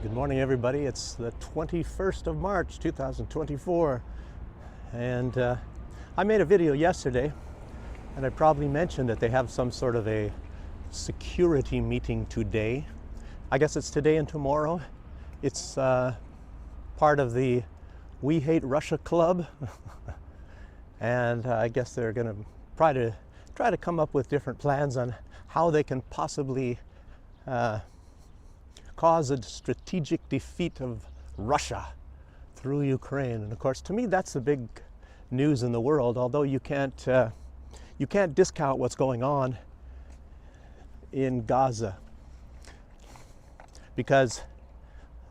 Good morning, everybody. It's the 21st of March, 2024. And I made a video yesterday, and I probably mentioned that they have some sort of a security meeting today. I guess it's today and tomorrow. It's part of the We Hate Russia Club. And I guess they're going to try to come up with different plans on how they can possibly cause a strategic defeat of Russia through Ukraine. And of course, to me, that's the big news in the world. Although you can't discount what's going on in Gaza, because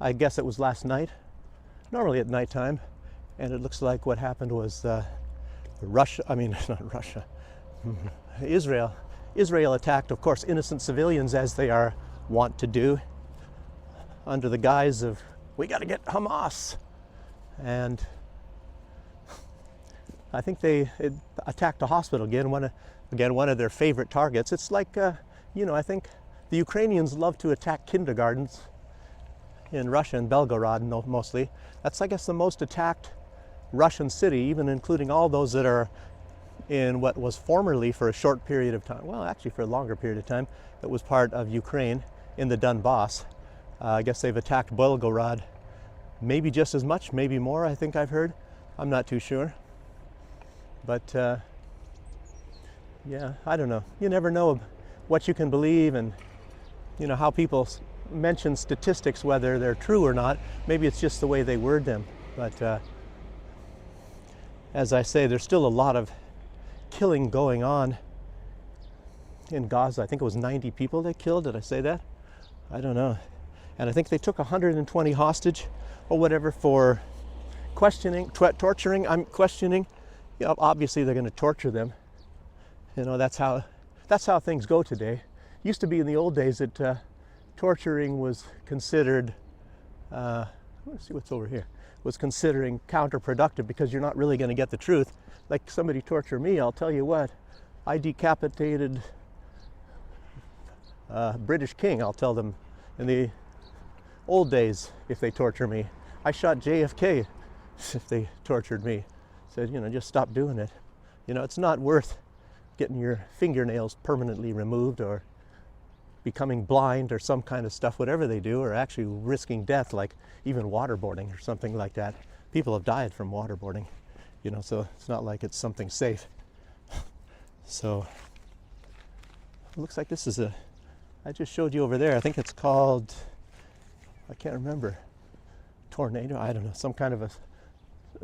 I guess it was last night, normally at nighttime, and it looks like what happened was Israel attacked, of course, innocent civilians, as they are wont to do, under the guise of, we got to get Hamas. And I think they attacked a hospital, again one of their favorite targets. It's like, I think the Ukrainians love to attack kindergartens in Russia, and Belgorod mostly. That's, I guess, the most attacked Russian city, even including all those that are in what was formerly, for a short period of time, well, actually for a longer period of time, that was part of Ukraine in the Donbass. I guess they've attacked Belgorod maybe just as much, maybe more, I think I've heard. I'm not too sure. But yeah, I don't know. You never know what you can believe, and how people mention statistics, whether they're true or not. Maybe it's just the way they word them. But as I say, there's still a lot of killing going on in Gaza. I think it was 90 people they killed. Did I say that? I don't know. And I think they took 120 hostage or whatever for torturing. I'm questioning. Obviously they're going to torture them. That's how things go today. Used to be in the old days that torturing was considered, let's see what's over here, was considering counterproductive, because you're not really going to get the truth. Like, somebody torture me, I'll tell you what, I decapitated British king, I'll tell them in the old days if they torture me. I shot JFK if they tortured me. Said, just stop doing it. It's not worth getting your fingernails permanently removed, or becoming blind, or some kind of stuff, whatever they do, or actually risking death, like even waterboarding or something like that. People have died from waterboarding, so it's not like it's something safe. So it looks like this is I just showed you over there, I think it's called, I can't remember, Tornado, I don't know, some kind of a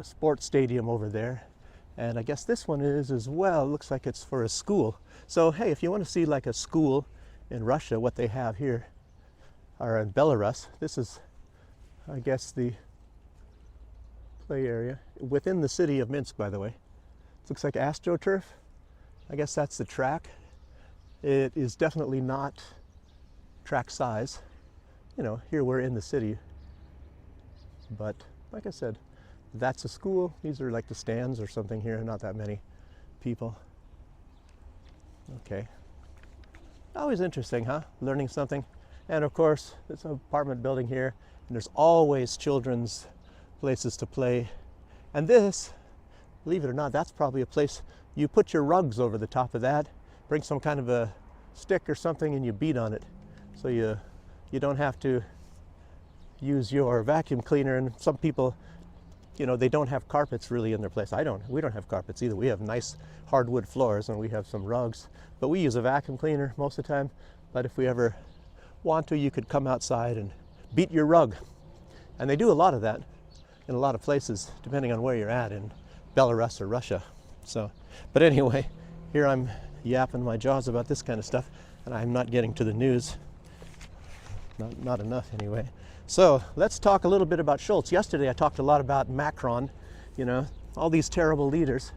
sports stadium over there. And I guess this one is as well. It looks like it's for a school. So hey, if you want to see like a school in Russia, what they have here, or in Belarus, this is, I guess, the play area within the city of Minsk, by the way. It looks like AstroTurf. I guess that's the track. It is definitely not track size. Here we're in the city. But like I said, that's a school. These are like the stands or something here. Not that many people. Okay. Always interesting, huh? Learning something. And of course, it's an apartment building here, and there's always children's places to play. And this, believe it or not, that's probably a place you put your rugs over the top of that, bring some kind of a stick or something, and you beat on it. So you don't have to use your vacuum cleaner. And some people, they don't have carpets really in their place. We don't have carpets either. We have nice hardwood floors, and we have some rugs, but we use a vacuum cleaner most of the time. But if we ever want to, you could come outside and beat your rug. And they do a lot of that in a lot of places, depending on where you're at in Belarus or Russia. So, but anyway, here I'm yapping my jaws about this kind of stuff, and I'm not getting to the news. Not enough anyway. So let's talk a little bit about Schultz. Yesterday I talked a lot about Macron, all these terrible leaders.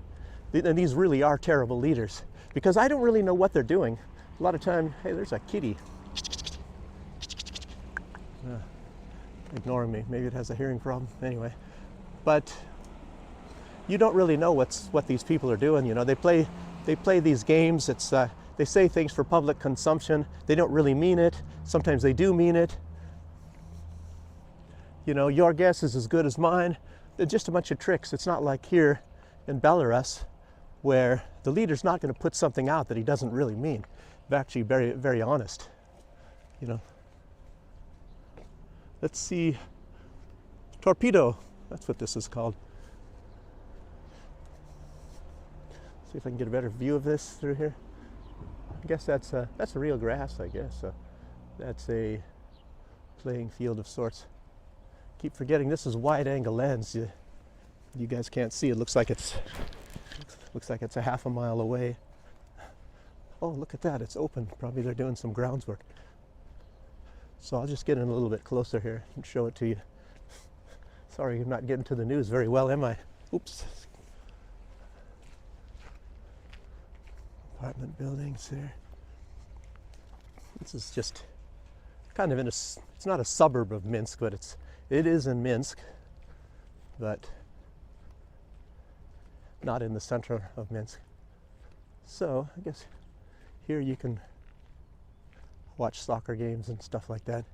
And these really are terrible leaders, because I don't really know what they're doing. A lot of time, hey, there's a kitty. Ignoring me. Maybe it has a hearing problem. Anyway, but you don't really know what these people are doing. They play these games. They say things for public consumption. They don't really mean it. Sometimes they do mean it. You know, your guess is as good as mine. They're just a bunch of tricks. It's not like here in Belarus where the leader's not going to put something out that he doesn't really mean. They're actually very, very honest. You know. Let's see. Torpedo. That's what this is called. See if I can get a better view of this through here. I guess that's a real grass, I guess. So that's a playing field of sorts. Keep forgetting this is wide angle lens. You guys can't see. It looks like it's a half a mile away. Oh, look at that. It's open. Probably they're doing some grounds work. So I'll just get in a little bit closer here and show it to you. Sorry, I'm not getting to the news very well, am I? Oops. Apartment buildings there. This is just kind of in a, it's not a suburb of Minsk, but it is in Minsk, but not in the center of Minsk. So I guess here you can watch soccer games and stuff like that.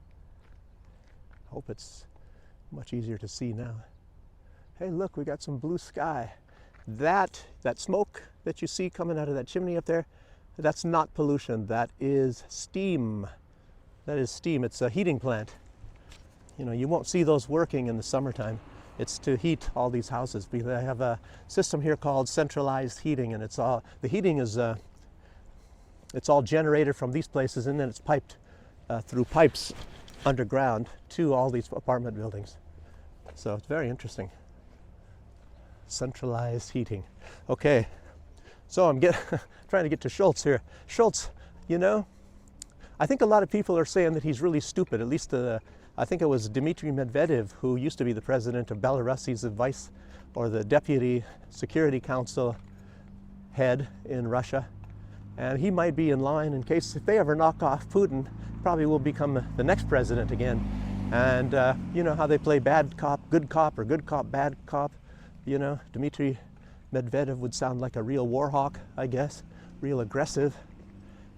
I hope it's much easier to see now. Hey, look, we got some blue sky. That smoke that you see coming out of that chimney up there, that's not pollution. That is steam. That is steam. It's a heating plant. You know, you won't see those working in the summertime. It's to heat all these houses. They have a system here called centralized heating, and it's all, the heating is it's all generated from these places, and then it's piped through pipes underground to all these apartment buildings. So it's very interesting. Centralized heating. Okay, so I'm trying to get to Schultz here. Schultz, you know, I think a lot of people are saying that he's really stupid. At least I think it was Dmitry Medvedev, who used to be the president of Belarus. He's the vice or the deputy Security Council head in Russia. And he might be in line in case, if they ever knock off Putin, probably will become the next president again. And you know how they play bad cop, or good cop, bad cop. You know, Dmitry Medvedev would sound like a real war hawk, I guess, real aggressive.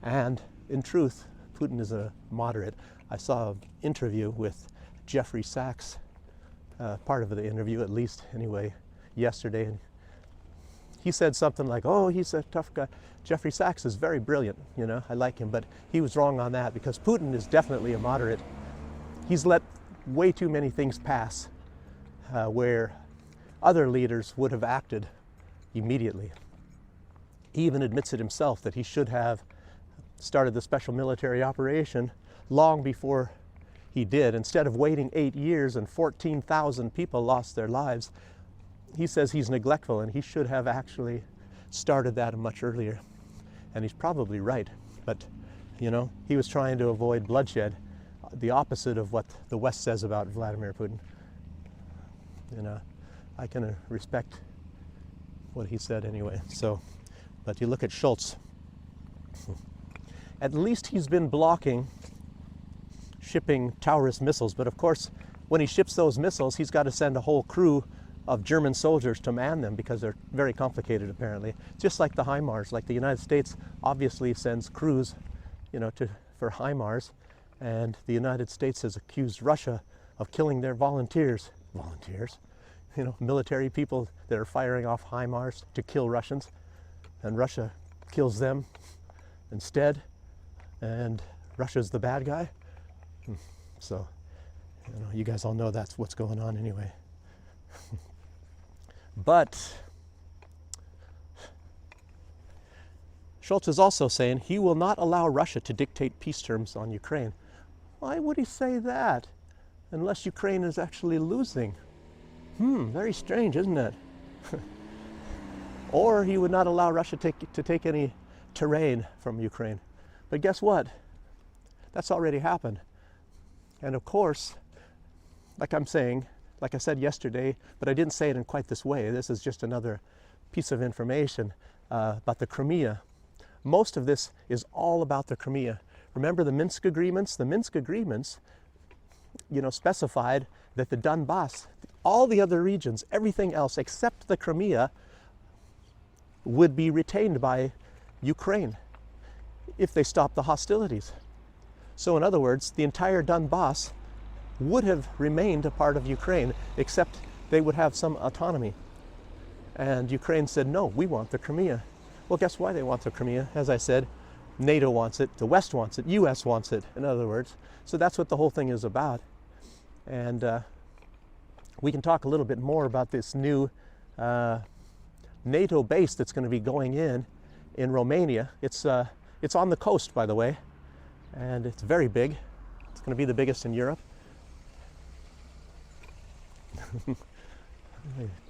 And in truth, Putin is a moderate. I saw an interview with Jeffrey Sachs, part of the interview at least anyway, yesterday. And he said something like, oh, he's a tough guy. Jeffrey Sachs is very brilliant, you know, I like him, but he was wrong on that because Putin is definitely a moderate. He's let way too many things pass where other leaders would have acted immediately. He even admits it himself that he should have started the special military operation long before he did. Instead of waiting 8 years and 14,000 people lost their lives, he says he's neglectful and he should have actually started that much earlier. And he's probably right, but you know, he was trying to avoid bloodshed, the opposite of what the West says about Vladimir Putin. You know, I can respect what he said anyway. So, but you look at Schultz. At least he's been blocking shipping Taurus missiles, but of course, when he ships those missiles, he's got to send a whole crew of German soldiers to man them because they're very complicated apparently. Just like the HIMARS, like the United States obviously sends crews, you know, for HIMARS, and the United States has accused Russia of killing their volunteers, you know, military people that are firing off HIMARS to kill Russians, and Russia kills them instead, and Russia's the bad guy. So, you know, you guys all know that's what's going on anyway. But Schultz is also saying he will not allow Russia to dictate peace terms on Ukraine. Why would he say that? Unless Ukraine is actually losing. Very strange, isn't it? Or he would not allow Russia to take any terrain from Ukraine. But guess what? That's already happened. And of course, like I'm saying, like I said yesterday, but I didn't say it in quite this way. This is just another piece of information about the Crimea. Most of this is all about the Crimea. Remember the Minsk agreements? The Minsk agreements, you know, specified that the Donbass, all the other regions, everything else except the Crimea would be retained by Ukraine if they stopped the hostilities. So in other words, the entire Donbass would have remained a part of Ukraine, except they would have some autonomy. And Ukraine said, no, we want the Crimea. Well, guess why they want the Crimea? As I said, NATO wants it, the West wants it, US wants it, in other words. So that's what the whole thing is about. And we can talk a little bit more about this new NATO base that's going to be going in Romania. It's on the coast, by the way, and it's very big. It's going to be the biggest in Europe.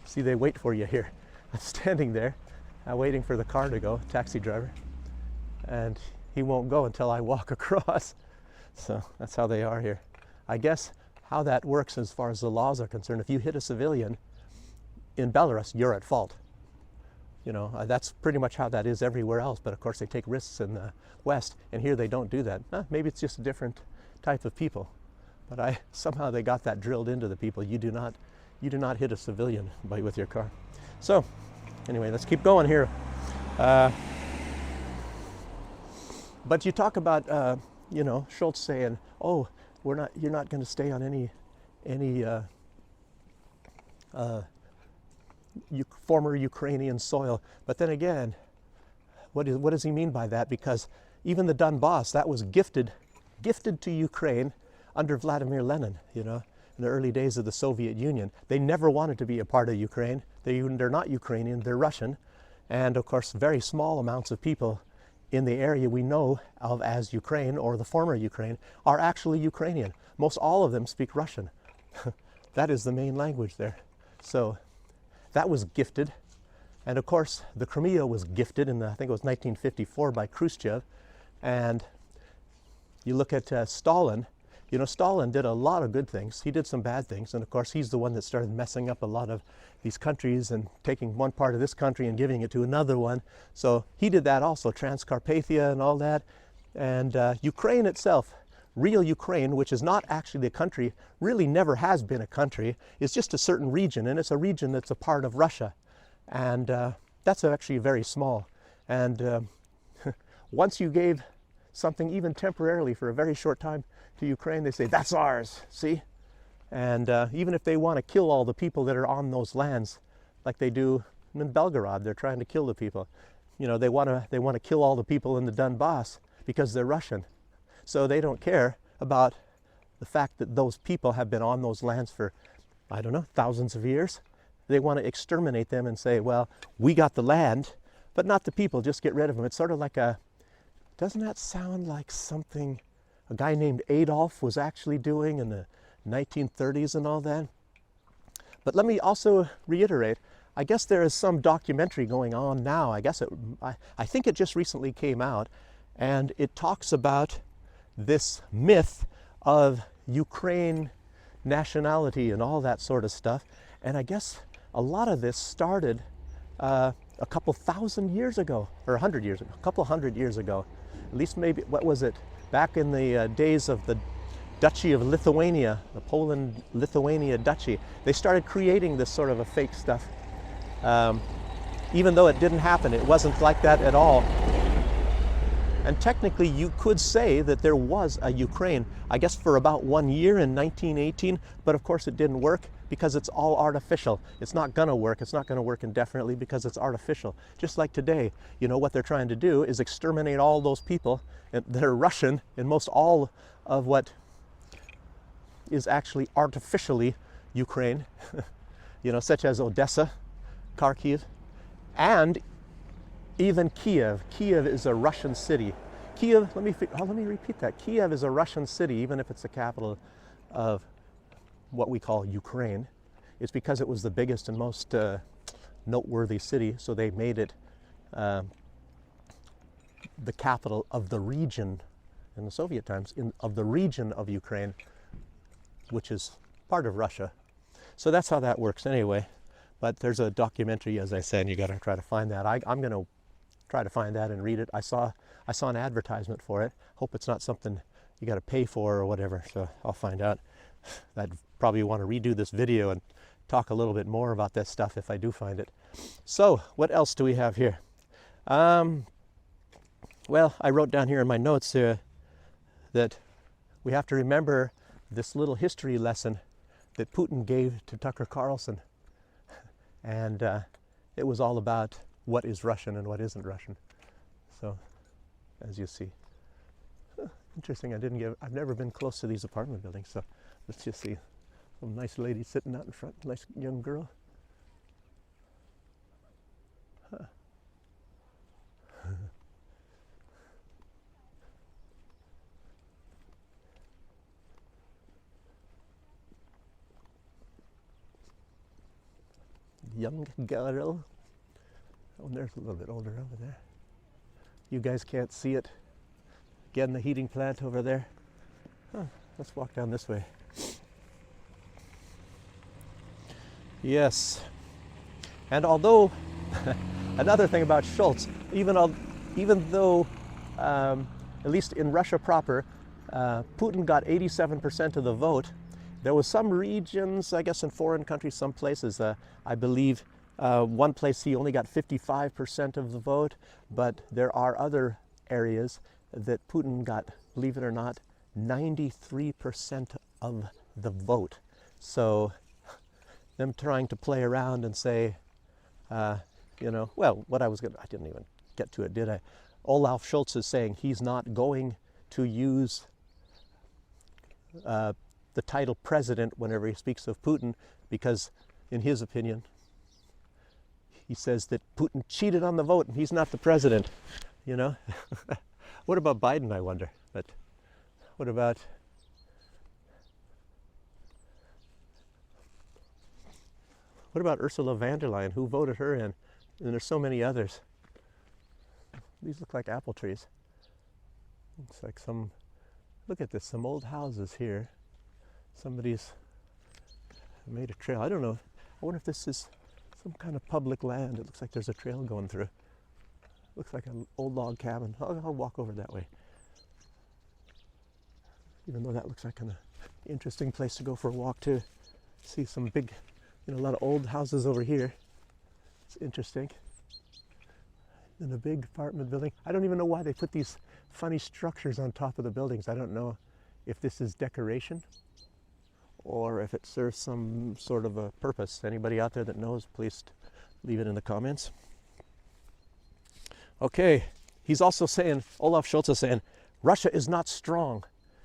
See, they wait for you here. I'm standing there, waiting for the car to go, taxi driver, and he won't go until I walk across. So that's how they are here. I guess how that works as far as the laws are concerned, if you hit a civilian in Belarus, you're at fault. You know, that's pretty much how that is everywhere else, but of course they take risks in the West, and here they don't do that. Maybe it's just a different type of people, but somehow they got that drilled into the people. You do not hit a civilian with your car. So anyway, let's keep going here. But you talk about you know, Schultz saying, oh, you're not going to stay on any former Ukrainian soil. But then again, what does he mean by that? Because even the Donbass, that was gifted to Ukraine under Vladimir Lenin, you know, in the early days of the Soviet Union. They never wanted to be a part of Ukraine. They're not Ukrainian, they're Russian. And of course, very small amounts of people in the area we know of as Ukraine, or the former Ukraine, are actually Ukrainian. Most all of them speak Russian. That is the main language there. So that was gifted. And of course, the Crimea was gifted in I think it was 1954 by Khrushchev. And you look at Stalin. You know, Stalin did a lot of good things. He did some bad things. And of course, he's the one that started messing up a lot of these countries and taking one part of this country and giving it to another one. So he did that also, Transcarpathia and all that. And Ukraine itself, real Ukraine, which is not actually a country, really never has been a country. It's just a certain region, and it's a region that's a part of Russia. And that's actually very small. And once you gave something even temporarily for a very short time to Ukraine, they say, that's ours, see? And even if they want to kill all the people that are on those lands, like they do in Belgorod, they're trying to kill the people. You know, they want to kill all the people in the Donbass because they're Russian. So they don't care about the fact that those people have been on those lands for, I don't know, thousands of years. They want to exterminate them and say, well, we got the land, but not the people, just get rid of them. It's sort of like doesn't that sound like something a guy named Adolf was actually doing in the 1930s and all that? But let me also reiterate, I guess there is some documentary going on now. I think it just recently came out, and it talks about this myth of Ukraine nationality and all that sort of stuff. And I guess a lot of this started a couple thousand years ago, or 100 years ago, a couple hundred years ago. At least maybe, what was it? Back in the days of the Duchy of Lithuania, the Poland-Lithuania Duchy, they started creating this sort of a fake stuff. Even though it didn't happen, it wasn't like that at all. And technically, you could say that there was a Ukraine, I guess for about 1 year in 1918, but of course it didn't work because it's all artificial. It's not gonna work. It's not gonna work indefinitely because it's artificial. Just like today, you know, what they're trying to do is exterminate all those people that are Russian in most all of what is actually artificially Ukraine, you know, such as Odessa, Kharkiv, and even Kiev. Kiev is a Russian city. Kiev, let me repeat that. Kiev is a Russian city, even if it's the capital of what we call Ukraine. It's because it was the biggest and most noteworthy city, so they made it the capital of the region in the Soviet times, of the region of Ukraine, which is part of Russia. So that's how that works anyway. But there's a documentary, as I said, and you got to try to find that. I'm going to try to find that and read it. I saw an advertisement for it. Hope it's not something you got to pay for or whatever. So I'll find out. I'd probably want to redo this video and talk a little bit more about that stuff if I do find it. So what else do we have here? Well, I wrote down here in my notes that we have to remember this little history lesson that Putin gave to Tucker Carlson. And it was all about what is Russian and what isn't Russian. So, as you see. Interesting, I've never been close to these apartment buildings, so let's just see. Some nice lady sitting out in front, nice young girl. Huh. Young girl. Oh, there's a little bit older over there. You guys can't see it. Again, the heating plant over there. Huh, let's walk down this way. Yes. And although, another thing about Scholz, even though, at least in Russia proper, Putin got 87% of the vote, there was some regions, I guess in foreign countries, some places, I believe one place he only got 55% of the vote, but there are other areas that Putin got, believe it or not, 93% of the vote. So them trying to play around and say, well, I didn't even get to it, did I? Olaf Scholz is saying he's not going to use the title president whenever he speaks of Putin, because in his opinion, he says that Putin cheated on the vote and he's not the president, you know? What about Biden, I wonder? But what about Ursula von der Leyen? Who voted her in? And there's so many others. These look like apple trees. Looks like look at this, some old houses here. Somebody's made a trail. I don't know. I wonder if this is some kind of public land. It looks like there's a trail going through. Looks like an old log cabin. I'll walk over that way. Even though that looks like an interesting place to go for a walk too. See some big, a lot of old houses over here. It's interesting. And a big apartment building. I don't even know why they put these funny structures on top of the buildings. I don't know if this is decoration or if it serves some sort of a purpose. Anybody out there that knows, please leave it in the comments. Okay, he's also saying, Olaf Scholz is saying, Russia is not strong.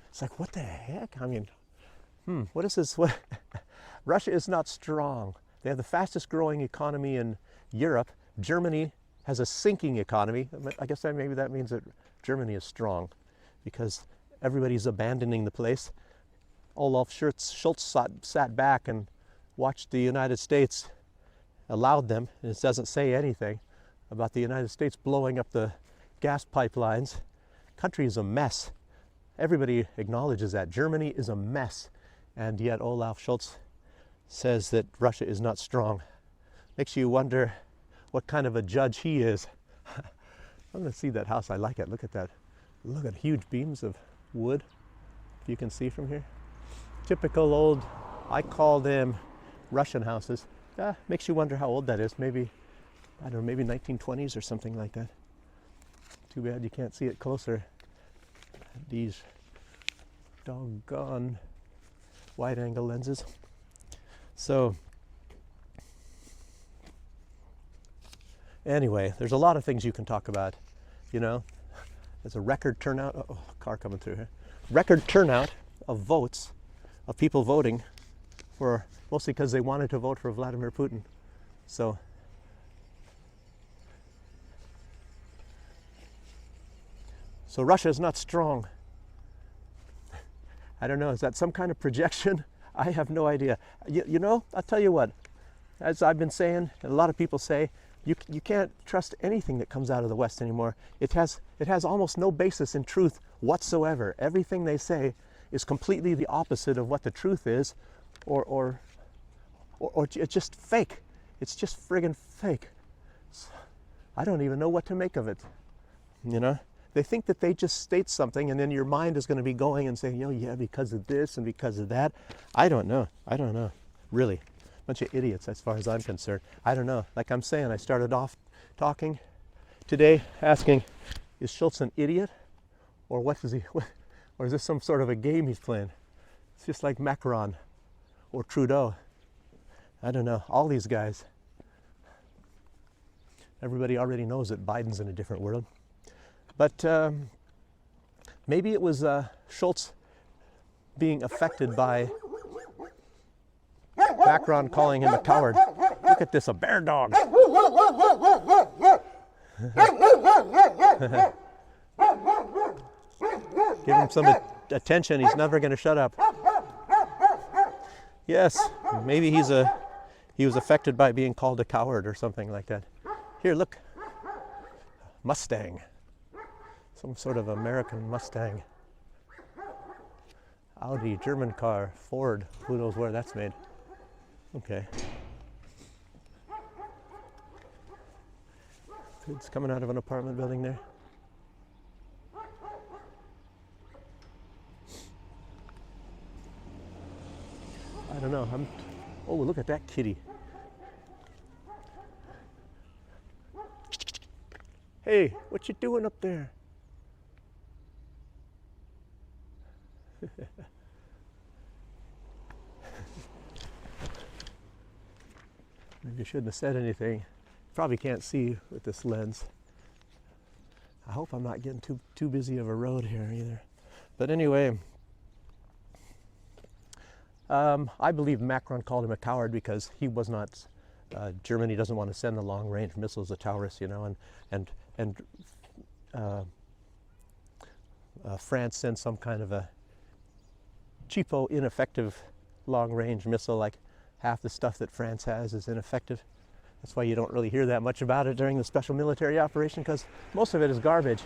It's like, what the heck? I mean, what is this? Russia is not strong. They have the fastest growing economy in Europe. Germany has a sinking economy. I guess maybe that means that Germany is strong because everybody's abandoning the place. Olaf Scholz sat back and watched the United States, allowed them, and it doesn't say anything about the United States blowing up the gas pipelines. Country is a mess. Everybody acknowledges that. Germany is a mess. And yet Olaf Scholz says that Russia is not strong. Makes you wonder what kind of a judge he is. I'm going to see that house. I like it. Look at that. Look at huge beams of wood, if you can see from here. Typical old, I call them Russian houses. Makes you wonder how old that is. Maybe, I don't know, maybe 1920s or something like that. Too bad you can't see it closer. These doggone wide angle lenses. So anyway, there's a lot of things you can talk about. There's a record turnout. Oh, car coming through here. Record turnout of votes, of people voting for, mostly because they wanted to vote for Vladimir Putin. So Russia is not strong. I don't know, is that some kind of projection? I have no idea. I'll tell you what, as I've been saying, and a lot of people say, you can't trust anything that comes out of the West anymore. It has almost no basis in truth whatsoever. Everything they say is completely the opposite of what the truth is, or it's just fake. It's just friggin' fake. I don't even know what to make of it. They think that they just state something and then your mind is going to be going and saying, yeah, because of this and because of that. I don't know. Really. Bunch of idiots as far as I'm concerned. I don't know. Like I'm saying, I started off talking today asking, is Scholz an idiot? Or or is this some sort of a game he's playing? It's just like Macron or Trudeau. I don't know, all these guys. Everybody already knows that Biden's in a different world. But maybe it was Schultz being affected by Macron calling him a coward. Look at this, a bear dog. Give him some attention, he's never going to shut up. Yes, maybe he was affected by being called a coward or something like that. Here, look. Mustang. Some sort of American Mustang. Audi, German car, Ford, who knows where that's made. Okay. Kids coming out of an apartment building there. I don't know. Oh, look at that kitty. Hey, what you doing up there? Maybe I shouldn't have said anything. Probably can't see with this lens. I hope I'm not getting too busy of a road here either. But anyway, I believe Macron called him a coward because he was not. Germany doesn't want to send the long-range missiles to Taurus, you know, and France sends some kind of a cheapo, ineffective long-range missile. Like half the stuff that France has is ineffective. That's why you don't really hear that much about it during the special military operation, because most of it is garbage,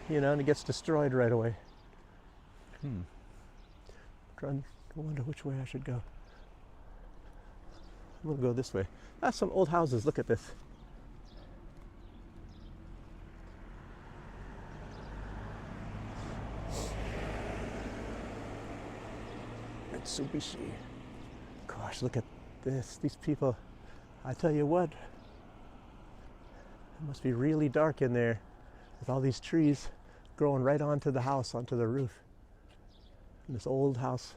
you know, and it gets destroyed right away. Trying to wonder which way I should go. I'm gonna go this way. Ah, some old houses. Look at this. Mitsubishi. Gosh, look at this. These people. I tell you what. It must be really dark in there with all these trees growing right onto the house, onto the roof. And this old house.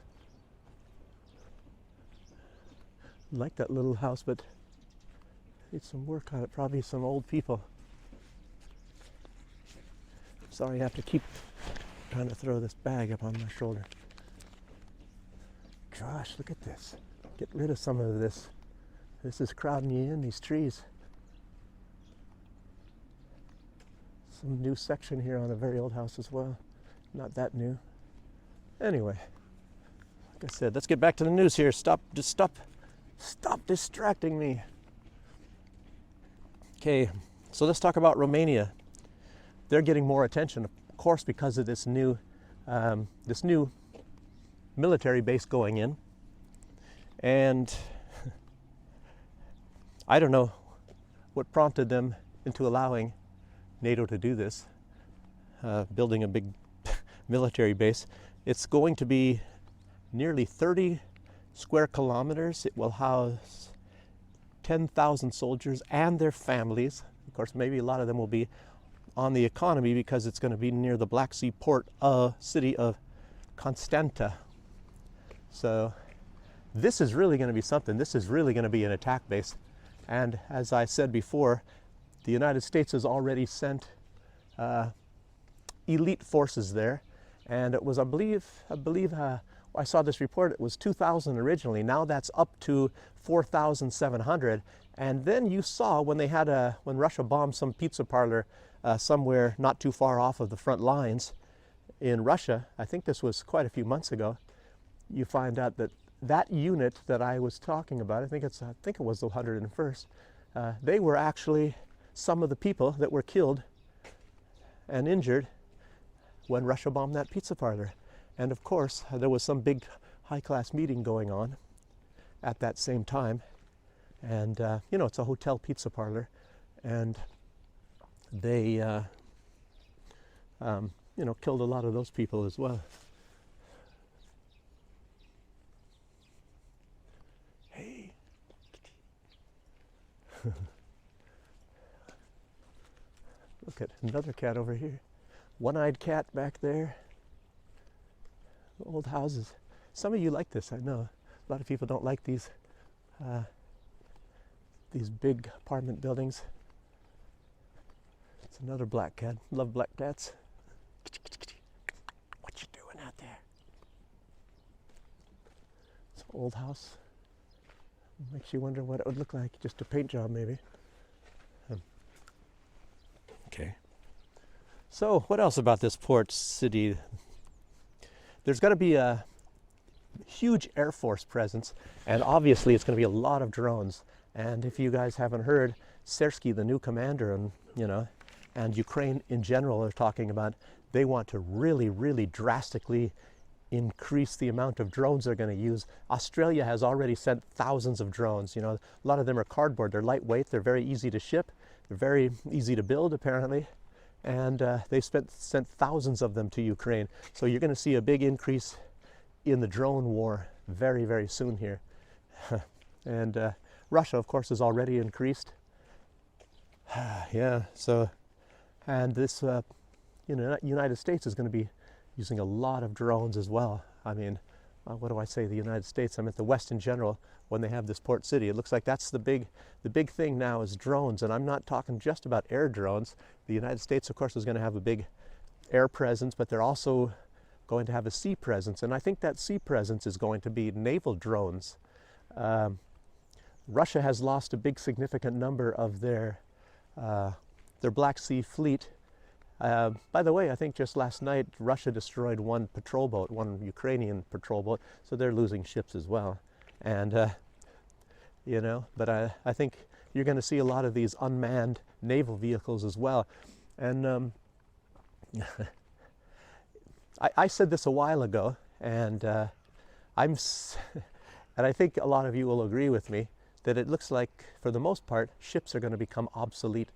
I like that little house, but needs some work on it. Probably some old people. Sorry, I have to keep trying to throw this bag up on my shoulder. Gosh, look at this. Get rid of some of this. This is crowding you in, these trees. Some new section here on a very old house as well. Not that new. Anyway, like I said, let's get back to the news here. Stop distracting me. Okay, so let's talk about Romania. They're getting more attention, of course, because of this new military base going in. And I don't know what prompted them into allowing NATO to do this, building a big military base. It's going to be nearly 30 square kilometers. It will house 10,000 soldiers and their families. Of course, maybe a lot of them will be on the economy because it's going to be near the Black Sea port city of Constanta. So this is really going to be something. This is really going to be an attack base. And as I said before, the United States has already sent elite forces there. And it was, I believe, I saw this report, it was 2,000 originally. Now that's up to 4,700. And then you saw when when Russia bombed some pizza parlor somewhere not too far off of the front lines in Russia, I think this was quite a few months ago, you find out that that unit that I was talking about, I think it was the 101st, they were actually some of the people that were killed and injured when Russia bombed that pizza parlor. And of course, there was some big high-class meeting going on at that same time. And, you know, it's a hotel pizza parlor. And they, you know, killed a lot of those people as well. Hey. Look at another cat over here. One-eyed cat back there. Old houses. Some of you like this, I know. A lot of people don't like these big apartment buildings. It's another black cat. Love black cats. What you doing out there? It's an old house. Makes you wonder what it would look like. Just a paint job, maybe. Okay. So, what else about this port city? There's going to be a huge Air Force presence, and obviously it's going to be a lot of drones. And if you guys haven't heard, Sersky, the new commander, and Ukraine in general are talking about they want to really, really drastically increase the amount of drones they're going to use. Australia has already sent thousands of drones. A lot of them are cardboard. They're lightweight. They're very easy to ship. They're very easy to build, apparently. And they've sent thousands of them to Ukraine. So you're going to see a big increase in the drone war very, very soon here. And Russia, of course, has already increased. Yeah, so, and this, United States is going to be using a lot of drones as well. I mean, what do I say, the United States? I meant the West in general, when they have this port city. It looks like that's the big thing now is drones. And I'm not talking just about air drones. The United States, of course, is going to have a big air presence, but they're also going to have a sea presence. And I think that sea presence is going to be naval drones. Russia has lost a big significant number of their Black Sea fleet. By the way, I think just last night Russia destroyed one patrol boat, one Ukrainian patrol boat, so they're losing ships as well. And but I think you're going to see a lot of these unmanned naval vehicles as well. And I said this a while ago, and and I think a lot of you will agree with me that it looks like, for the most part, ships are going to become obsolete,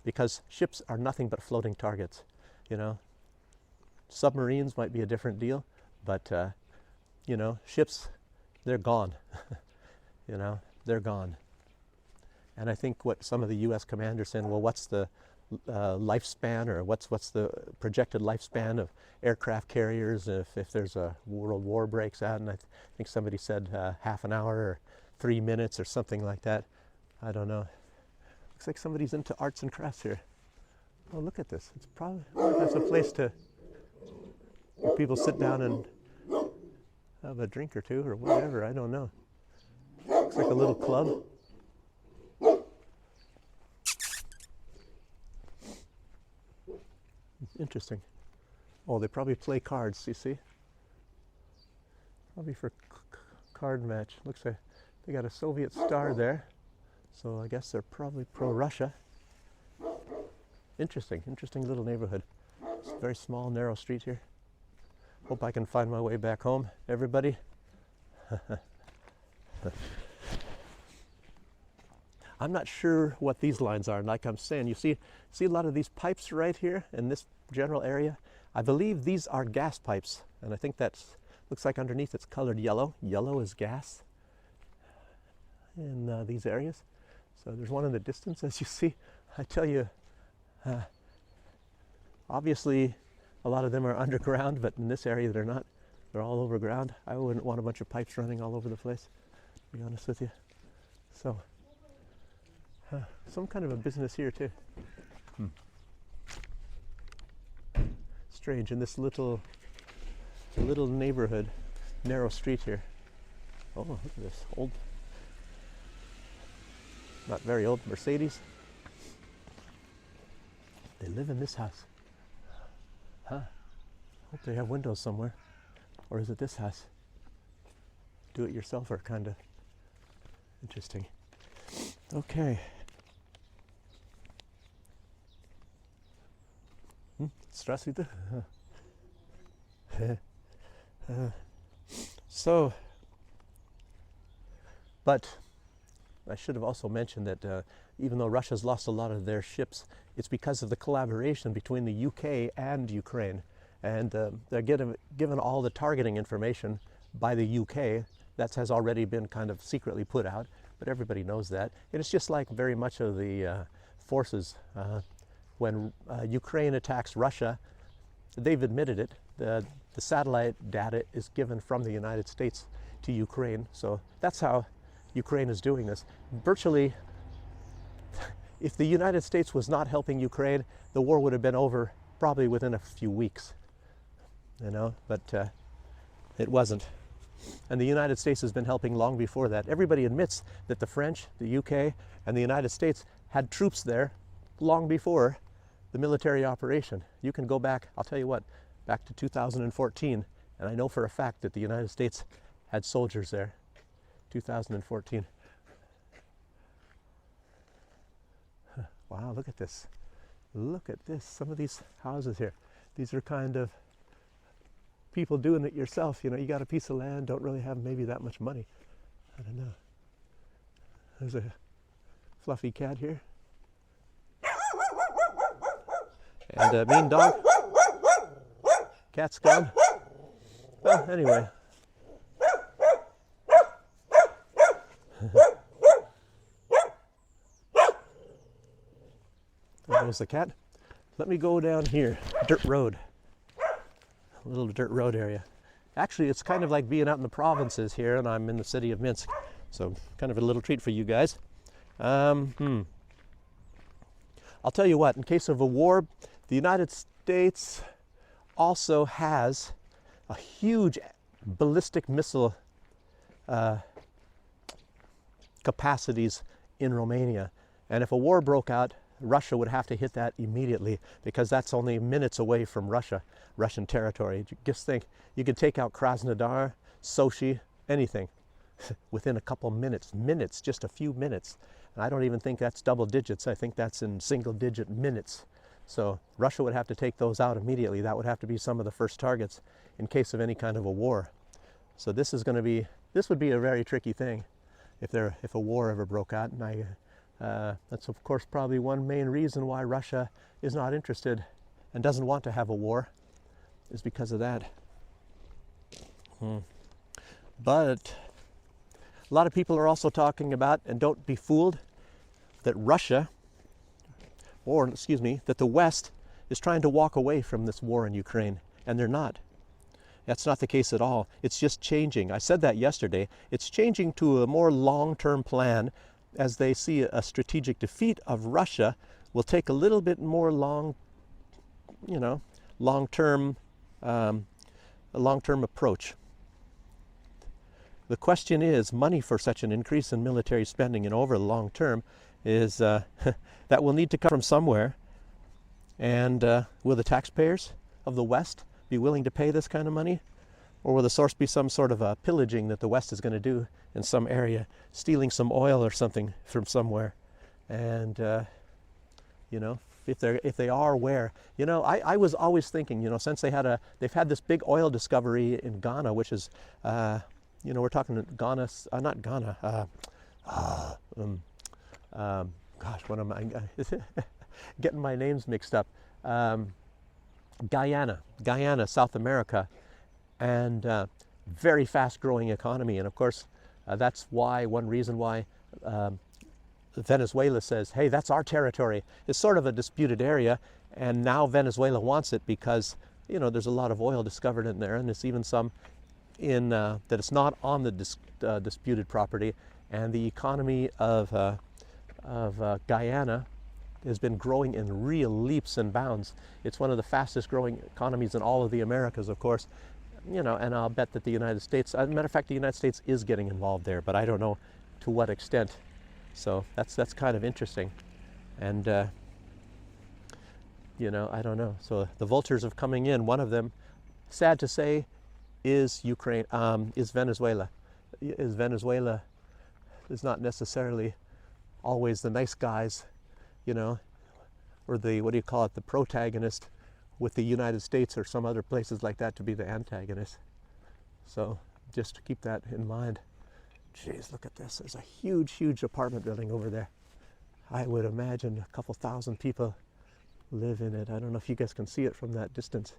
because ships are nothing but floating targets. Submarines might be a different deal, but ships, they're gone. They're gone. And I think what some of the U.S. commanders saying, well, what's the lifespan, or what's the projected lifespan of aircraft carriers if there's a world war breaks out? And I think somebody said half an hour or 3 minutes or something like that. I don't know. Looks like somebody's into arts and crafts here. Oh, look at this. It's probably, that's a place where people sit down and have a drink or two or whatever. I don't know. Looks like a little club. Interesting. Oh, they probably play cards, you see? Probably for card match. Looks like they got a Soviet star there. So I guess they're probably pro-Russia. Interesting little neighborhood. It's a very small, narrow street here. Hope I can find my way back home, everybody. I'm not sure what these lines are. Like I'm saying, you see a lot of these pipes right here in this general area? I believe these are gas pipes, and I think looks like underneath it's colored yellow. Yellow is gas in these areas. So there's one in the distance, as you see. I tell you, obviously a lot of them are underground, but in this area they're not. They're all over ground. I wouldn't want a bunch of pipes running all over the place, to be honest with you. So, some kind of a business here too. Strange, in this little neighborhood, narrow street here. Oh, look at this old, not very old, Mercedes. They live in this house. Huh. Hope they have windows somewhere. Or is it this house? Do-it-yourselfer, kind of. Interesting. Okay. Здравствуйте. So, but I should have also mentioned that even though Russia's lost a lot of their ships, it's because of the collaboration between the UK and Ukraine. And they're given all the targeting information by the UK. That has already been kind of secretly put out, but everybody knows that. And it's just like very much of the forces. When Ukraine attacks Russia, they've admitted it. the satellite data is given from the United States to Ukraine. So that's how Ukraine is doing this. Virtually, if the United States was not helping Ukraine, the war would have been over probably within a few weeks, you know, but it wasn't. And the United States has been helping long before that. Everybody admits that the French, the UK, and the United States had troops there long before the military operation. You can go back, I'll tell you what, back to 2014, and I know for a fact that the United States had soldiers there. 2014. Wow, look at this. Look at this. Some of these houses here. These are kind of people doing it yourself. You know, you got a piece of land, don't really have maybe that much money. I don't know. There's a fluffy cat here. And a mean dog. Cat's gone. Well, anyway. There goes the cat. Let me go down here. Dirt road. A little dirt road area. Actually, it's kind of like being out in the provinces here, and I'm in the city of Minsk. So, kind of a little treat for you guys. I'll tell you what, in case of a war, the United States also has a huge ballistic missile capacities in Romania. And if a war broke out, Russia would have to hit that immediately, because that's only minutes away from Russian territory. Just think, you could take out Krasnodar, Sochi, anything within a couple minutes, just a few minutes. And I don't even think that's double digits. I think that's in single digit minutes. So Russia would have to take those out immediately. That would have to be some of the first targets in case of any kind of a war. So this would be a very tricky thing if a war ever broke out. And that's of course probably one main reason why Russia is not interested and doesn't want to have a war, is because of that. But a lot of people are also talking about, and don't be fooled, that that the West is trying to walk away from this war in Ukraine, and they're not. That's not the case at all. It's just changing. I said that yesterday. It's changing to a more long-term plan, as they see a strategic defeat of Russia will take a little bit more long-term approach. The question is, money for such an increase in military spending and over the long term is that will need to come from somewhere. And will the taxpayers of the West be willing to pay this kind of money? Or will the source be some sort of a pillaging that the West is going to do in some area, stealing some oil or something from somewhere? And, if they are, where? I was always thinking, since they've had this big oil discovery in Ghana, which is, we're talking Ghana, not Ghana, what am I, getting my names mixed up. Guyana, South America, and very fast growing economy. And of course, that's one reason why Venezuela says, hey, that's our territory. It's sort of a disputed area, and now Venezuela wants it because, there's a lot of oil discovered in there, and there's even some that it's not on the disputed property. And the economy of Guyana has been growing in real leaps and bounds. It's one of the fastest growing economies in all of the Americas, of course. And I'll bet that the United States, as a matter of fact, the United States is getting involved there, but I don't know to what extent. So that's kind of interesting. And, I don't know. So the vultures are coming in. One of them, sad to say, is Venezuela. Venezuela is not necessarily always the nice guys, or the protagonist, with the United States or some other places like that to be the antagonist. So just keep that in mind. Jeez, look at this. There's a huge, huge apartment building over there. I would imagine a couple thousand people live in it. I don't know if you guys can see it from that distance.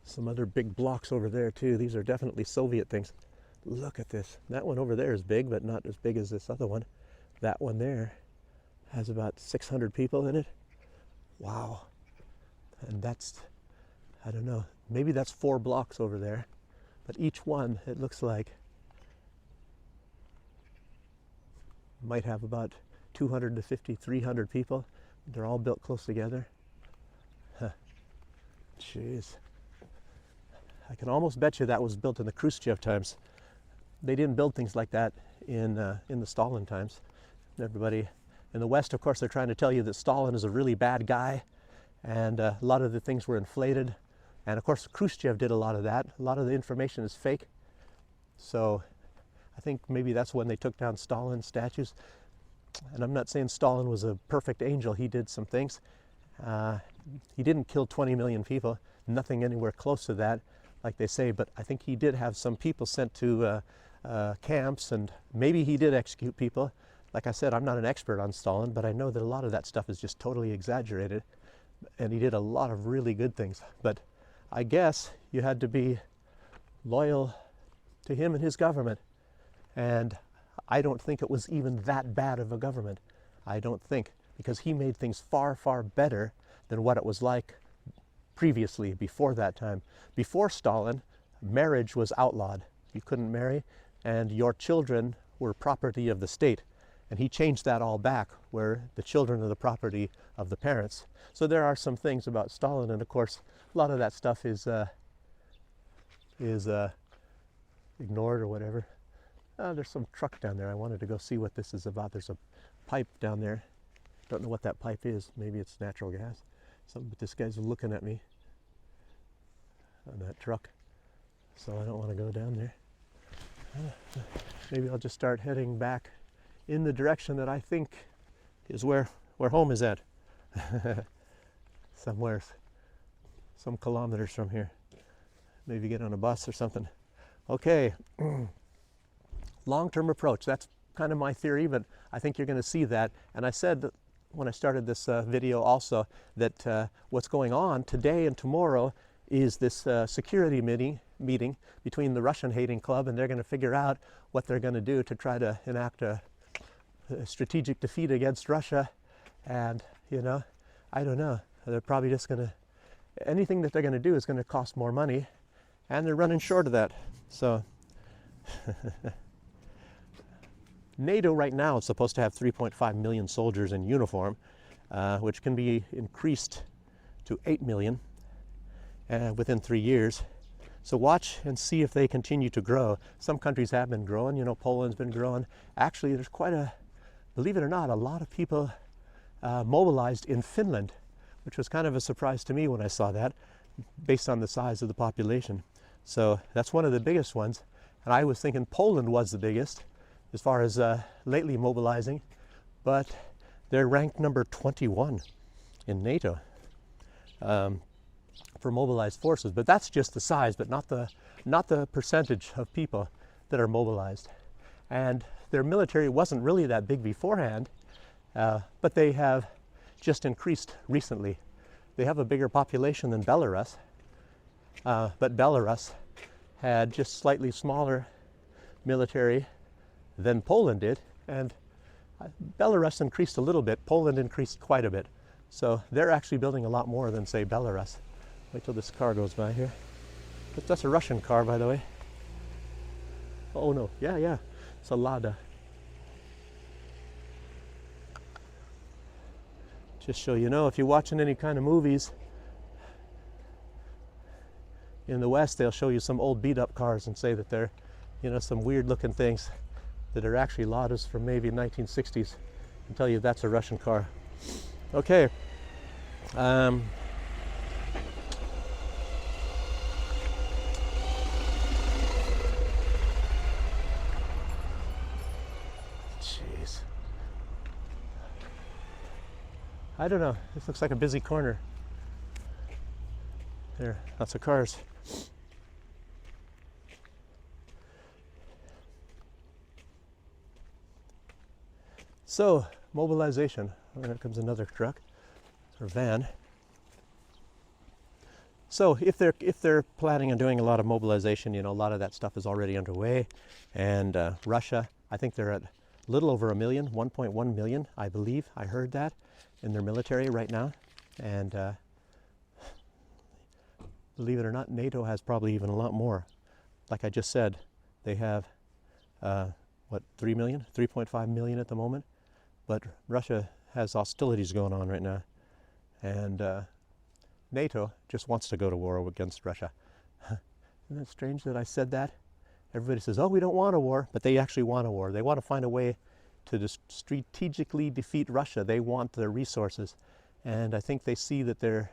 Some other big blocks over there too. These are definitely Soviet things. Look at this. That one over there is big, but not as big as this other one. That one there has about 600 people in it. Wow. And that's, I don't know, maybe that's 4 blocks over there, but each one, it looks like, might have about 250, 300 people. They're all built close together. Huh. Jeez. I can almost bet you that was built in the Khrushchev times. They didn't build things like that in the Stalin times. Everybody in the West, of course, they're trying to tell you that Stalin is a really bad guy, and a lot of the things were inflated. And of course, Khrushchev did a lot of that. A lot of the information is fake. So I think maybe that's when they took down Stalin's statues. And I'm not saying Stalin was a perfect angel. He did some things. He didn't kill 20 million people, nothing anywhere close to that, like they say, but I think he did have some people sent to camps, and maybe he did execute people. Like I said, I'm not an expert on Stalin, but I know that a lot of that stuff is just totally exaggerated, and he did a lot of really good things. But I guess you had to be loyal to him and his government, and I don't think it was even that bad of a government. I don't think, because he made things far, far better than what it was like previously, before that time. Before Stalin, marriage was outlawed. You couldn't marry, and your children were property of the state. And he changed that all back, where the children are the property of the parents. So there are some things about Stalin, and of course, a lot of that stuff is ignored or whatever. There's some truck down there. I wanted to go see what this is about. There's a pipe down there. Don't know what that pipe is. Maybe it's natural gas. Something, but this guy's looking at me on that truck, so I don't want to go down there. Maybe I'll just start heading back in the direction that I think is where home is at. Somewhere, some kilometers from here. Maybe get on a bus or something. Okay. Long-term approach, that's kind of my theory, but I think you're going to see that. And I said that when I started this video also, that what's going on today and tomorrow is this security meeting between the Russian hating club, and they're going to figure out what they're going to do to try to enact a strategic defeat against Russia. And, you know, I don't know. They're probably just going to, anything that they're going to do is going to cost more money, and they're running short of that. So NATO right now is supposed to have 3.5 million soldiers in uniform, which can be increased to 8 million within 3 years. So watch and see if they continue to grow. Some countries have been growing. You know, Poland's been growing. Actually, there's quite a, believe it or not, a lot of people mobilized in Finland, which was kind of a surprise to me when I saw that, based on the size of the population. So that's one of the biggest ones. And I was thinking Poland was the biggest as far as lately mobilizing, but they're ranked number 21 in NATO for mobilized forces. But that's just the size, but not the percentage of people that are mobilized. And their military wasn't really that big beforehand, but they have just increased recently. They have a bigger population than Belarus, but Belarus had just slightly smaller military than Poland did, and Belarus increased a little bit, Poland increased quite a bit. So they're actually building a lot more than, say, Belarus. Wait till this car goes by here. That's a Russian car, by the way. Oh no, yeah, it's a Lada. Just so you know, if you're watching any kind of movies in the West, they'll show you some old beat-up cars and say that they're, you know, some weird-looking things that are actually Ladas from maybe 1960s, and tell you that's a Russian car. Okay. Jeez. I don't know. This looks like a busy corner. There, lots of cars. So, mobilization. Oh, there comes another truck or van. So, if they're planning on doing a lot of mobilization, you know, a lot of that stuff is already underway. And Russia, I think they're at a little over 1 million, 1.1 million, I believe. I heard that in their military right now. And believe it or not, NATO has probably even a lot more. Like I just said, they have, 3 million, 3.5 million at the moment. But Russia has hostilities going on right now. And NATO just wants to go to war against Russia. Isn't it strange that I said that? Everybody says, oh, we don't want a war, but they actually want a war. They want to find a way to strategically defeat Russia. They want their resources. And I think they see that their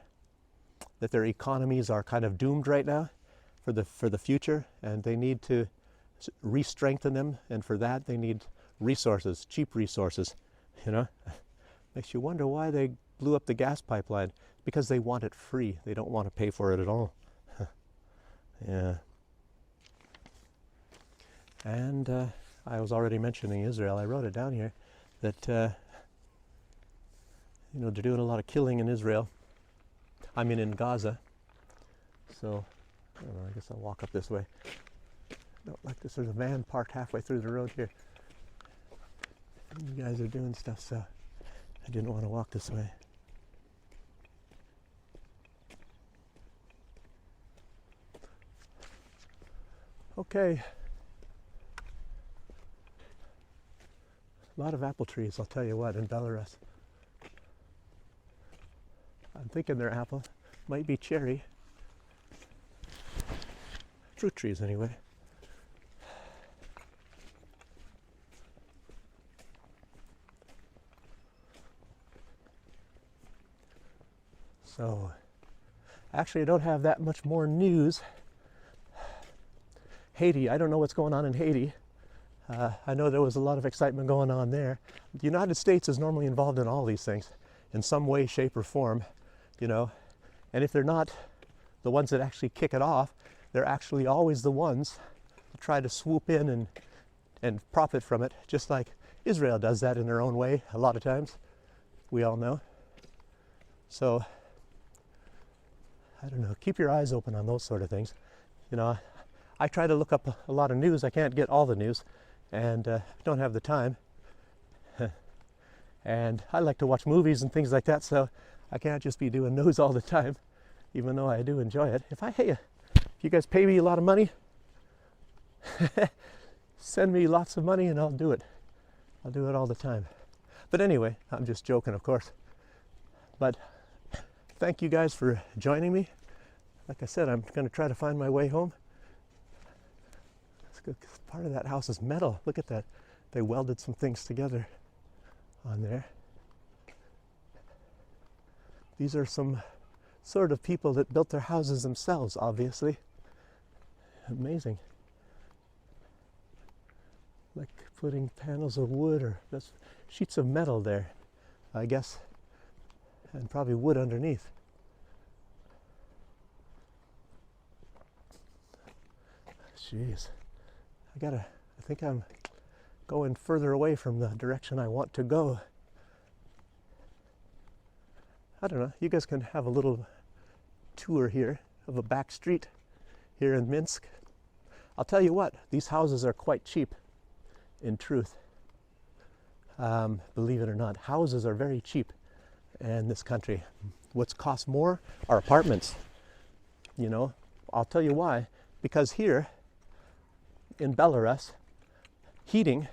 economies are kind of doomed right now for the future, and they need to re-strengthen them, and for that they need resources, cheap resources, you know. Makes you wonder why they blew up the gas pipeline. Because they want it free. They don't want to pay for it at all. Yeah. And I was already mentioning Israel. I wrote it down here that you know, they're doing a lot of killing in Israel. I mean in Gaza. So I don't know, I guess I'll walk up this way. Don't like this. There's a van parked halfway through the road here. You guys are doing stuff, so I didn't want to walk this way. Okay. A lot of apple trees, I'll tell you what, in Belarus. I'm thinking they're apple. Might be cherry. Fruit trees, anyway. So, actually I don't have that much more news. Haiti, I don't know what's going on in Haiti. I know there was a lot of excitement going on there. The United States is normally involved in all these things in some way, shape, or form, you know. And if they're not the ones that actually kick it off, they're actually always the ones that try to swoop in and profit from it, just like Israel does that in their own way a lot of times. We all know. So, I don't know, keep your eyes open on those sort of things. You know, I try to look up a lot of news. I can't get all the news, and don't have the time. And I like to watch movies and things like that, so I can't just be doing news all the time, even though I do enjoy it. If you guys pay me a lot of money, send me lots of money and I'll do it. I'll do it all the time. But anyway, I'm just joking, of course. But thank you guys for joining me. Like I said, I'm going to try to find my way home. Part of that house is metal. Look at that. They welded some things together on there. These are some sort of people that built their houses themselves, obviously. Amazing. Like putting panels of wood, or that's sheets of metal there, I guess, and probably wood underneath. Jeez. I think I'm going further away from the direction I want to go. I don't know, you guys can have a little tour here of a back street here in Minsk. I'll tell you what, these houses are quite cheap, in truth. Believe it or not, houses are very cheap in this country. What's cost more are apartments. You know, I'll tell you why. Because here, in Belarus, heating,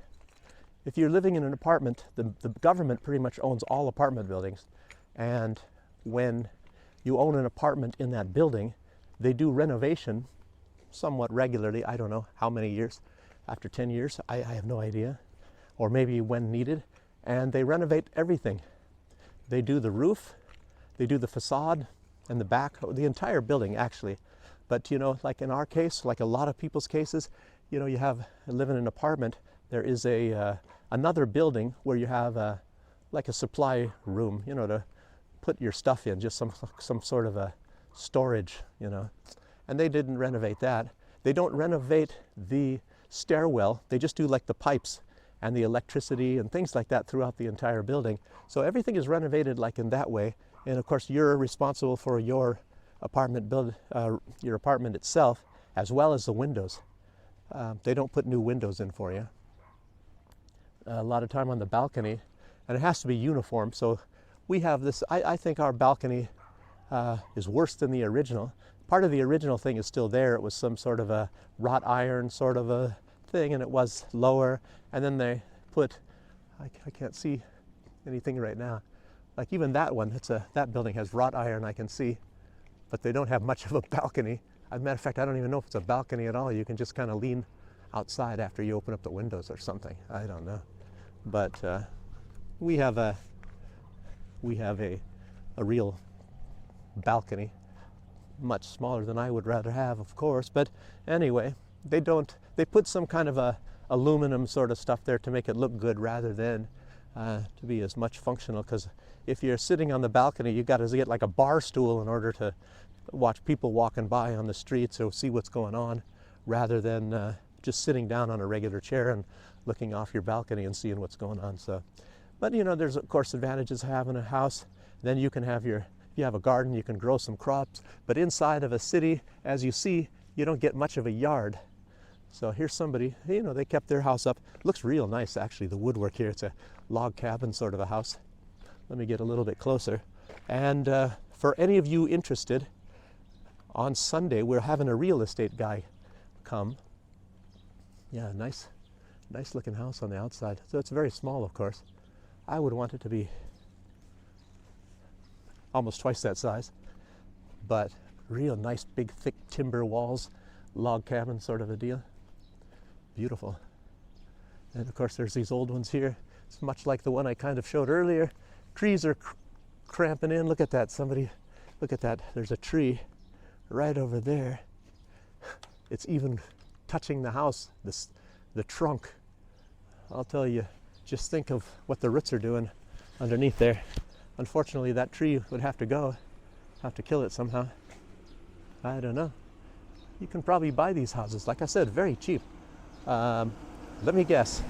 if you're living in an apartment, the government pretty much owns all apartment buildings. And when you own an apartment in that building, they do renovation somewhat regularly. I don't know how many years. After 10 years, I have no idea. Or maybe when needed. And they renovate everything. They do the roof, they do the facade, and the back, the entire building actually. But you know, like in our case, like a lot of people's cases, you know, you live in an apartment, there is another building where you have like a supply room, you know, to put your stuff in, just some sort of a storage, you know. And they didn't renovate that. They don't renovate the stairwell, they just do like the pipes and the electricity and things like that throughout the entire building. So everything is renovated like in that way. And of course, you're responsible for your apartment your apartment itself, as well as the windows. They don't put new windows in for you. A lot of time on the balcony, and it has to be uniform. So we have this, I think our balcony is worse than the original part of the original thing is still there. It was some sort of a wrought iron sort of a thing, and it was lower. And then they put, I can't see anything right now. Like even that one, that building has wrought iron, I can see, but they don't have much of a balcony. As a matter of fact, I don't even know if it's a balcony at all. You can just kind of lean outside after you open up the windows or something. I don't know. But we have a real balcony, much smaller than I would rather have, of course. But anyway, they put some kind of a aluminum sort of stuff there to make it look good rather than to be as much functional, because if you're sitting on the balcony, you got to get like a bar stool in order to watch people walking by on the streets or see what's going on, rather than just sitting down on a regular chair and looking off your balcony and seeing what's going on. So, but you know, there's of course advantages of having a house. Then you can have if you have a garden, you can grow some crops. But inside of a city, as you see, you don't get much of a yard. So here's somebody, you know, they kept their house up. It looks real nice, actually, the woodwork here. It's a log cabin sort of a house. Let me get a little bit closer. And for any of you interested, on Sunday, we're having a real estate guy come. Yeah, nice looking house on the outside. So it's very small, of course. I would want it to be almost twice that size, but real nice, big, thick timber walls, log cabin sort of a deal. Beautiful. And of course, there's these old ones here. It's much like the one I kind of showed earlier. Trees are cramping in. Look at that. Somebody, look at that. There's a tree right over there. It's even touching the house, the trunk. I'll tell you, just think of what the roots are doing underneath there. Unfortunately, that tree would have to go. Have to kill it somehow. I don't know. You can probably buy these houses, like I said, very cheap. Let me guess.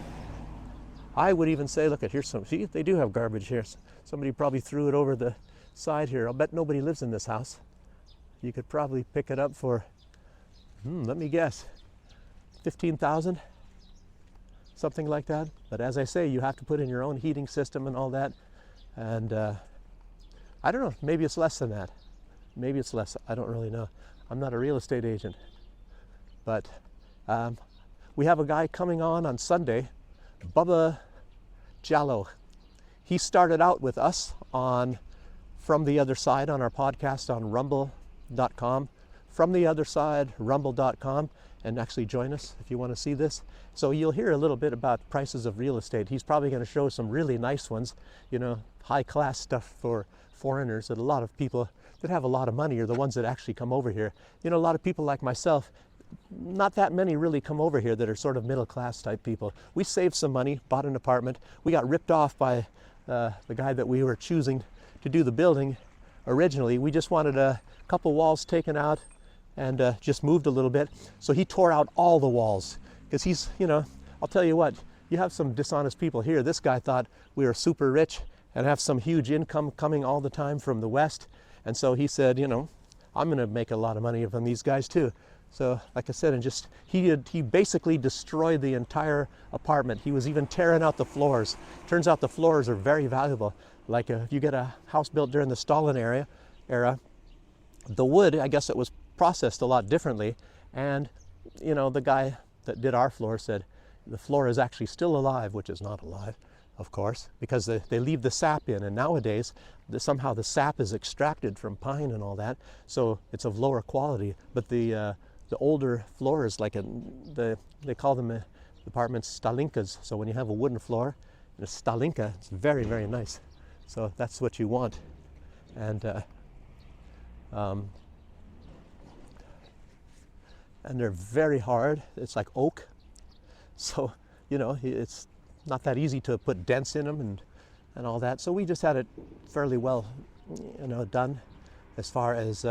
I would even say, look at here's some, see, they do have garbage here. Somebody probably threw it over the side here. I'll bet nobody lives in this house. You could probably pick it up for, let me guess, 15,000, something like that. But as I say, you have to put in your own heating system and all that. And I don't know, maybe it's less than that. Maybe it's less, I don't really know. I'm not a real estate agent. But we have a guy coming on Sunday, Bubba Jallo. He started out with us on From the Other Side on our podcast on rumble.com. From the Other Side, rumble.com, and actually join us if you want to see this. So you'll hear a little bit about prices of real estate. He's probably going to show some really nice ones, you know, high class stuff for foreigners that a lot of people that have a lot of money are the ones that actually come over here. You know, a lot of people like myself, not that many really come over here that are sort of middle class type people. We saved some money, bought an apartment. We got ripped off by the guy that we were choosing to do the building originally. We just wanted a couple walls taken out and just moved a little bit. So he tore out all the walls because he's, you know, I'll tell you what, you have some dishonest people here. This guy thought we were super rich and have some huge income coming all the time from the West. And so he said, you know, I'm going to make a lot of money from these guys too. So like I said, and just he basically destroyed the entire apartment. He was even tearing out the floors. Turns out the floors are very valuable. Like if you get a house built during the Stalin era, the wood, I guess it was processed a lot differently. And you know, the guy that did our floor said the floor is actually still alive, which is not alive, of course, because they leave the sap in. And nowadays, somehow the sap is extracted from pine and all that, so it's of lower quality. But the older floors, like they call them apartments stalinkas. So when you have a wooden floor, a stalinka, it's very, very nice. So that's what you want. And they're very hard. It's like oak. So, you know, it's not that easy to put dents in them and all that. So we just had it fairly well, you know, done as far as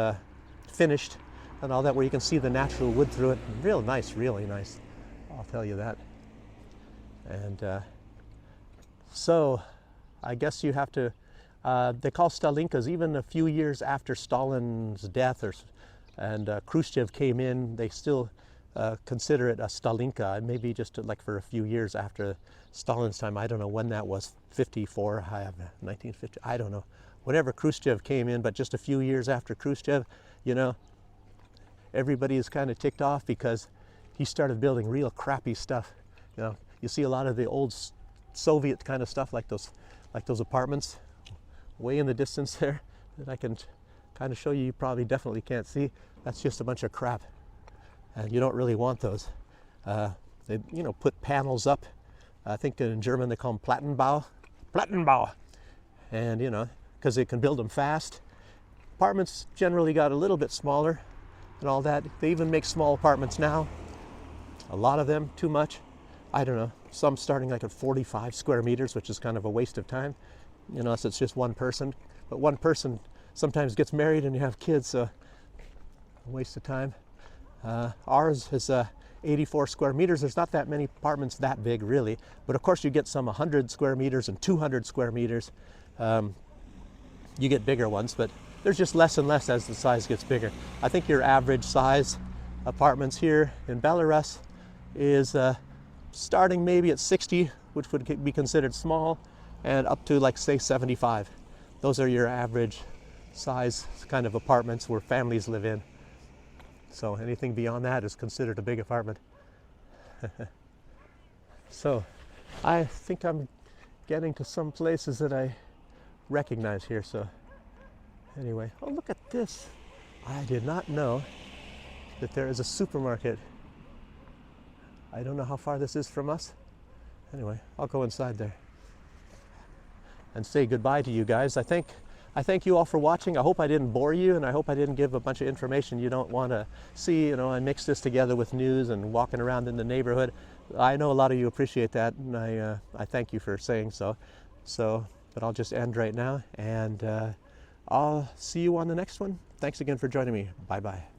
finished and all that, where you can see the natural wood through it. Real nice, really nice. I'll tell you that. And so I guess you have to, they call Stalinkas, even a few years after Stalin's death and Khrushchev came in, they still consider it a Stalinka, maybe just like for a few years after Stalin's time. I don't know when that was, 54, 1950, I don't know. Whenever Khrushchev came in, but just a few years after Khrushchev, you know, everybody is kind of ticked off because he started building real crappy stuff. You know, you see a lot of the old Soviet kind of stuff, like those apartments way in the distance there that I can kind of show you. You probably definitely can't see. That's just a bunch of crap, and you don't really want those. They, you know, put panels up. I think in German they call them Plattenbau, and you know, because they can build them fast. Apartments generally got a little bit smaller and all that. They even make small apartments now. A lot of them, too much. I don't know, some starting like at 45 square meters, which is kind of a waste of time, you know, unless it's just one person. But one person sometimes gets married and you have kids, so a waste of time. Ours is 84 square meters. There's not that many apartments that big, really. But of course, you get some 100 square meters and 200 square meters. You get bigger ones, but there's just less and less as the size gets bigger. I think your average size apartments here in Belarus is starting maybe at 60, which would be considered small, and up to like say 75. Those are your average size kind of apartments where families live in. So anything beyond that is considered a big apartment. So I think I'm getting to some places that I recognize here. So anyway, oh, look at this. I did not know that there is a supermarket. I don't know how far this is from us. Anyway, I'll go inside there and say goodbye to you guys. I thank you all for watching. I hope I didn't bore you, and I hope I didn't give a bunch of information you don't want to see. You know, I mixed this together with news and walking around in the neighborhood. I know a lot of you appreciate that, and I thank you for saying so. But I'll just end right now, and I'll see you on the next one. Thanks again for joining me. Bye-bye.